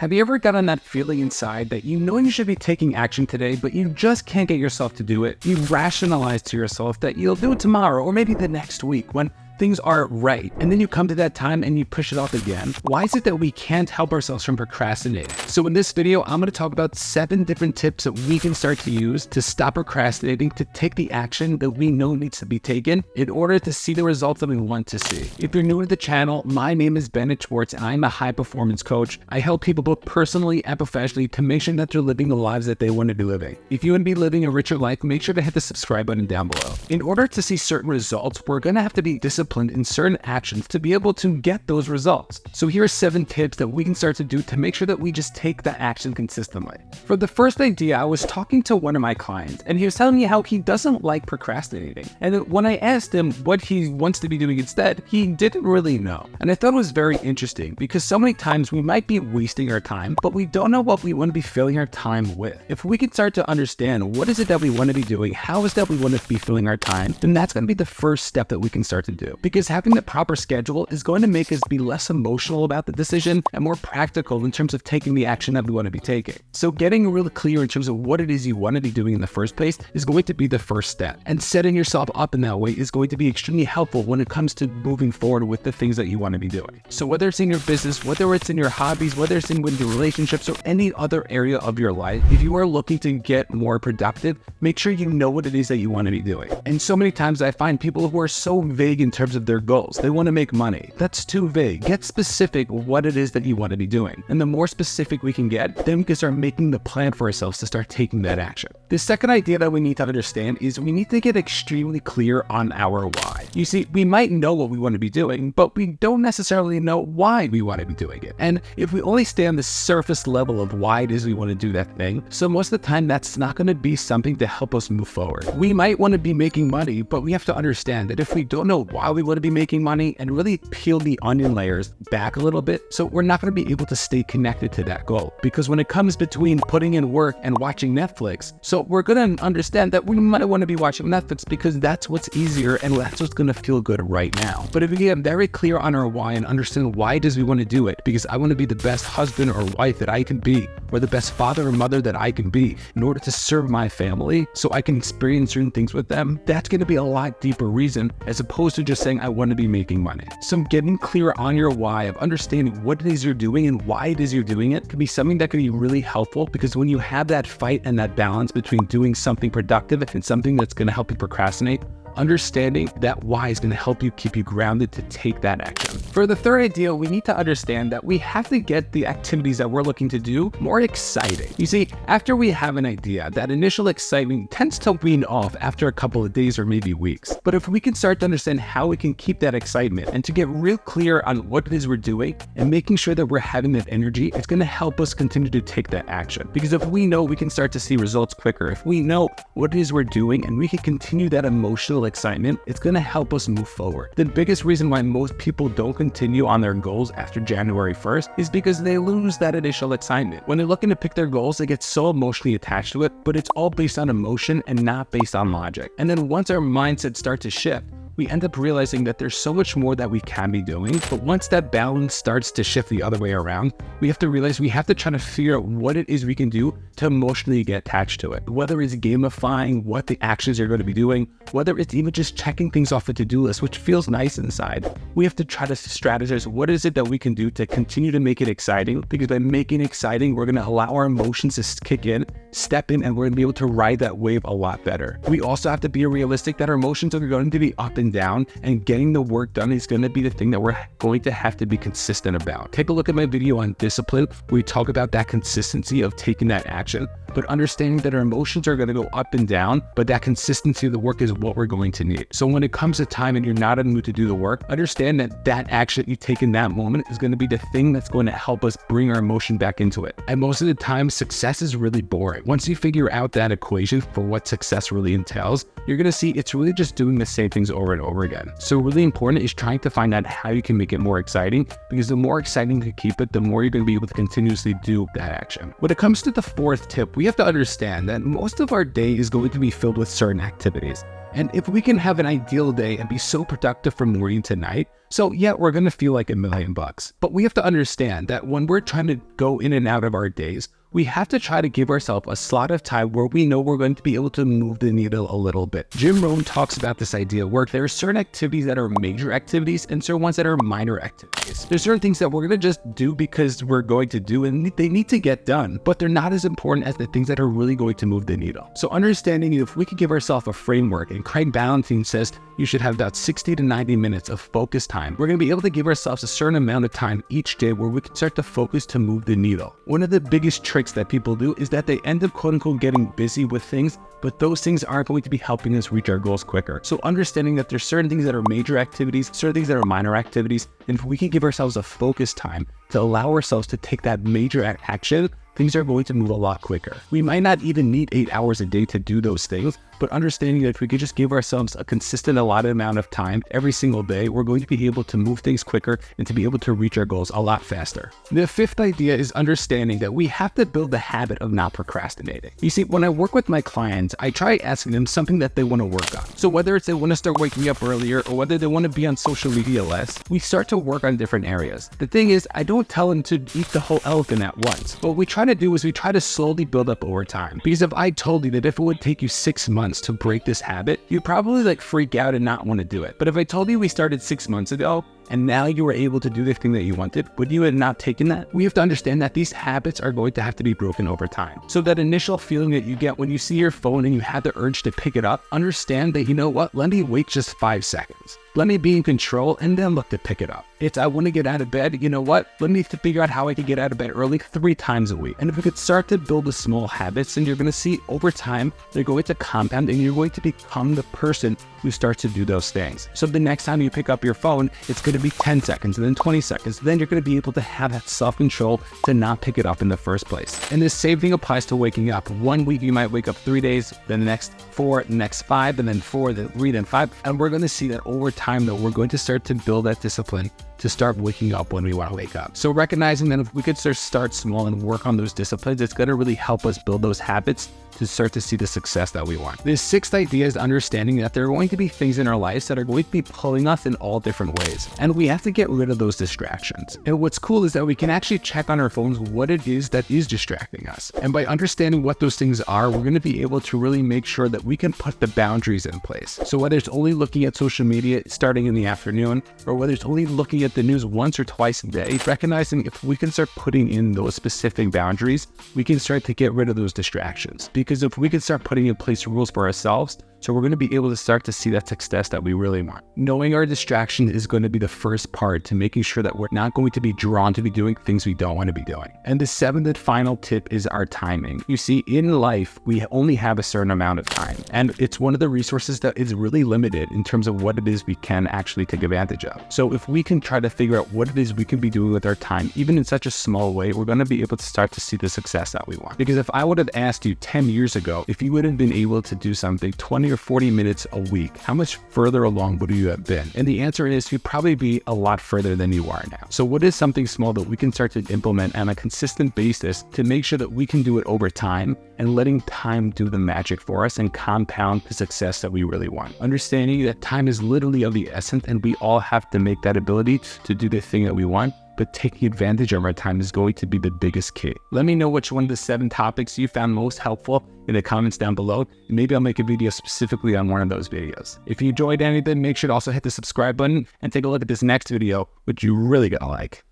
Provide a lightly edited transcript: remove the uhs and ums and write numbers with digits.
Have you ever gotten that feeling inside that you know you should be taking action today, but you just can't get yourself to do it? You rationalize to yourself that you'll do it tomorrow or maybe the next week when things aren't right, and then you come to that time and you push it off again. Why is it that we can't help ourselves from procrastinating? So in this video, I'm going to talk about 7 different tips that we can start to use to stop procrastinating, to take the action that we know needs to be taken in order to see the results that we want to see. If you're new to the channel, my name is Bennett Schwartz and I'm a high performance coach. I help people both personally and professionally to make sure that they're living the lives that they want to be living. If you want to be living a richer life, make sure to hit the subscribe button down below. In order to see certain results, we're going to have to be disciplined in certain actions to be able to get those results. So here are 7 tips that we can start to do to make sure that we just take that action consistently. For the first idea, I was talking to one of my clients and he was telling me how he doesn't like procrastinating. And when I asked him what he wants to be doing instead, he didn't really know. And I thought it was very interesting because so many times we might be wasting our time, but we don't know what we want to be filling our time with. If we can start to understand what is it that we want to be doing, how is that we want to be filling our time, then that's going to be the first step that we can start to do. Because having the proper schedule is going to make us be less emotional about the decision and more practical in terms of taking the action that we want to be taking. So getting really clear in terms of what it is you want to be doing in the first place is going to be the first step. And setting yourself up in that way is going to be extremely helpful when it comes to moving forward with the things that you want to be doing. So whether it's in your business, whether it's in your hobbies, whether it's in with your relationships or any other area of your life, if you are looking to get more productive, make sure you know what it is that you want to be doing. And so many times I find people who are so vague in terms of their goals. They want to make money. That's too vague. Get specific what it is that you want to be doing. And the more specific we can get, then we can start making the plan for ourselves to start taking that action. The second idea that we need to understand is we need to get extremely clear on our why. You see, we might know what we want to be doing, but we don't necessarily know why we want to be doing it. And if we only stay on the surface level of why it is we want to do that thing, so most of the time that's not going to be something to help us move forward. We might want to be making money, but we have to understand that if we don't know why we want to be making money and really peel the onion layers back a little bit, so we're not going to be able to stay connected to that goal. Because when it comes between putting in work and watching Netflix, so we're going to understand that we might want to be watching Netflix because that's what's easier and that's what's going to feel good right now. But if we get very clear on our why and understand why does we want to do it, because I want to be the best husband or wife that I can be, or the best father or mother that I can be in order to serve my family so I can experience certain things with them, that's going to be a lot deeper reason as opposed to just saying I want to be making money. So getting clear on your why, of understanding what it is you're doing and why it is you're doing it, can be something that can be really helpful, because when you have that fight and that balance between doing something productive and something that's going to help you procrastinate, understanding that why is going to help you keep you grounded to take that action. For the third idea, we need to understand that we have to get the activities that we're looking to do more exciting. You see, after we have an idea, that initial excitement tends to wean off after a couple of days or maybe weeks. But if we can start to understand how we can keep that excitement and to get real clear on what it is we're doing and making sure that we're having that energy, it's going to help us continue to take that action. Because if we know we can start to see results quicker, if we know what it is we're doing and we can continue that emotional excitement, it's going to help us move forward. The biggest reason why most people don't continue on their goals after January 1st is because they lose that initial excitement. When they're looking to pick their goals, they get so emotionally attached to it, but it's all based on emotion and not based on logic. And then once our mindset starts to shift, we end up realizing that there's so much more that we can be doing. But once that balance starts to shift the other way around, we have to realize we have to try to figure out what it is we can do to emotionally get attached to it. Whether it's gamifying what the actions you're going to be doing, whether it's even just checking things off a to-do list, which feels nice inside, we have to try to strategize what is it that we can do to continue to make it exciting. Because by making it exciting, we're going to allow our emotions to kick in, step in, and we're going to be able to ride that wave a lot better. We also have to be realistic that our emotions are going to be up and down, and getting the work done is going to be the thing that we're going to have to be consistent about. Take a look at my video on discipline where we talk about that consistency of taking that action, but understanding that our emotions are going to go up and down, but that consistency of the work is what we're going to need. So when it comes to time and you're not in the mood to do the work, understand that that action you take in that moment is going to be the thing that's going to help us bring our emotion back into it. And most of the time, success is really boring. Once you figure out that equation for what success really entails, you're going to see it's really just doing the same things over and over again. So really important is trying to find out how you can make it more exciting, because the more exciting you keep it, the more you're going to be able to continuously do that action. When it comes to the fourth tip, we have to understand that most of our day is going to be filled with certain activities. And if we can have an ideal day and be so productive from morning to night, so yeah, we're going to feel like $1,000,000. But we have to understand that when we're trying to go in and out of our days, we have to try to give ourselves a slot of time where we know we're going to be able to move the needle a little bit. Jim Rohn talks about this idea where there are certain activities that are major activities and certain ones that are minor activities. There's certain things that we're going to just do because we're going to do and they need to get done, but they're not as important as the things that are really going to move the needle. So understanding if we could give ourselves a framework, and Craig Ballantyne says you should have about 60 to 90 minutes of focus time. We're going to be able to give ourselves a certain amount of time each day where we can start to focus to move the needle. One of the biggest tricks that people do is that they end up quote unquote getting busy with things, but those things aren't going to be helping us reach our goals quicker. So understanding that there's certain things that are major activities, certain things that are minor activities, and if we can give ourselves a focus time to allow ourselves to take that major action, things are going to move a lot quicker. We might not even need 8 hours a day to do those things, but understanding that if we could just give ourselves a consistent allotted amount of time every single day, we're going to be able to move things quicker and to be able to reach our goals a lot faster. The fifth idea is understanding that we have to build the habit of not procrastinating. You see, when I work with my clients, I try asking them something that they want to work on. So whether it's they want to start waking up earlier or whether they want to be on social media less, we start to work on different areas. The thing is, I don't tell them to eat the whole elephant at once. What we try to do is we try to slowly build up over time. Because if I told you that if it would take you 6 months to break this habit, you'd probably freak out and not want to do it. But if I told you we started 6 months ago and now you were able to do the thing that you wanted, would you have not taken that? We have to understand that these habits are going to have to be broken over time. So that initial feeling that you get when you see your phone and you have the urge to pick it up, understand that, you know what, let me wait just 5 seconds. Let me be in control and then look to pick it up. It's I want to get out of bed, you know what? Let me figure out how I can get out of bed early 3 times a week. And if we could start to build the small habits, then you're going to see over time, they're going to compound and you're going to become the person who starts to do those things. So the next time you pick up your phone, it's going to be 10 seconds and then 20 seconds. Then you're going to be able to have that self-control to not pick it up in the first place. And the same thing applies to waking up. 1 week, you might wake up 3 days, then the next 4, the next 5, and then 4, then 3, then 5. And we're going to see that over time, though, we're going to start to build that discipline to start waking up when we want to wake up. So recognizing that if we could start small and work on those disciplines, it's going to really help us build those habits to start to see the success that we want. The sixth idea is understanding that there are going to be things in our lives that are going to be pulling us in all different ways. And we have to get rid of those distractions. And what's cool is that we can actually check on our phones what it is that is distracting us. And by understanding what those things are, we're going to be able to really make sure that we can put the boundaries in place. So whether it's only looking at social media starting in the afternoon, or whether it's only looking at the news once or twice a day, recognizing if we can start putting in those specific boundaries, we can start to get rid of those distractions. Because if we can start putting in place rules for ourselves, so we're going to be able to start to see that success that we really want. Knowing our distraction is going to be the first part to making sure that we're not going to be drawn to be doing things we don't want to be doing. And the seventh and final tip is our timing. You see, in life, we only have a certain amount of time, and it's one of the resources that is really limited in terms of what it is we can actually take advantage of. So if we can try to figure out what it is we can be doing with our time, even in such a small way, we're going to be able to start to see the success that we want. Because if I would have asked you 10 years ago, if you would have been able to do something 20 or 40 minutes a week, how much further along would you have been? And the answer is you'd probably be a lot further than you are now. So what is something small that we can start to implement on a consistent basis to make sure that we can do it over time and letting time do the magic for us and compound the success that we really want? Understanding that time is literally of the essence and we all have to make that ability to do the thing that we want, but taking advantage of our time is going to be the biggest key. Let me know which one of the 7 topics you found most helpful in the comments down below, and maybe I'll make a video specifically on one of those videos. If you enjoyed anything, make sure to also hit the subscribe button and take a look at this next video, which you're really gonna like.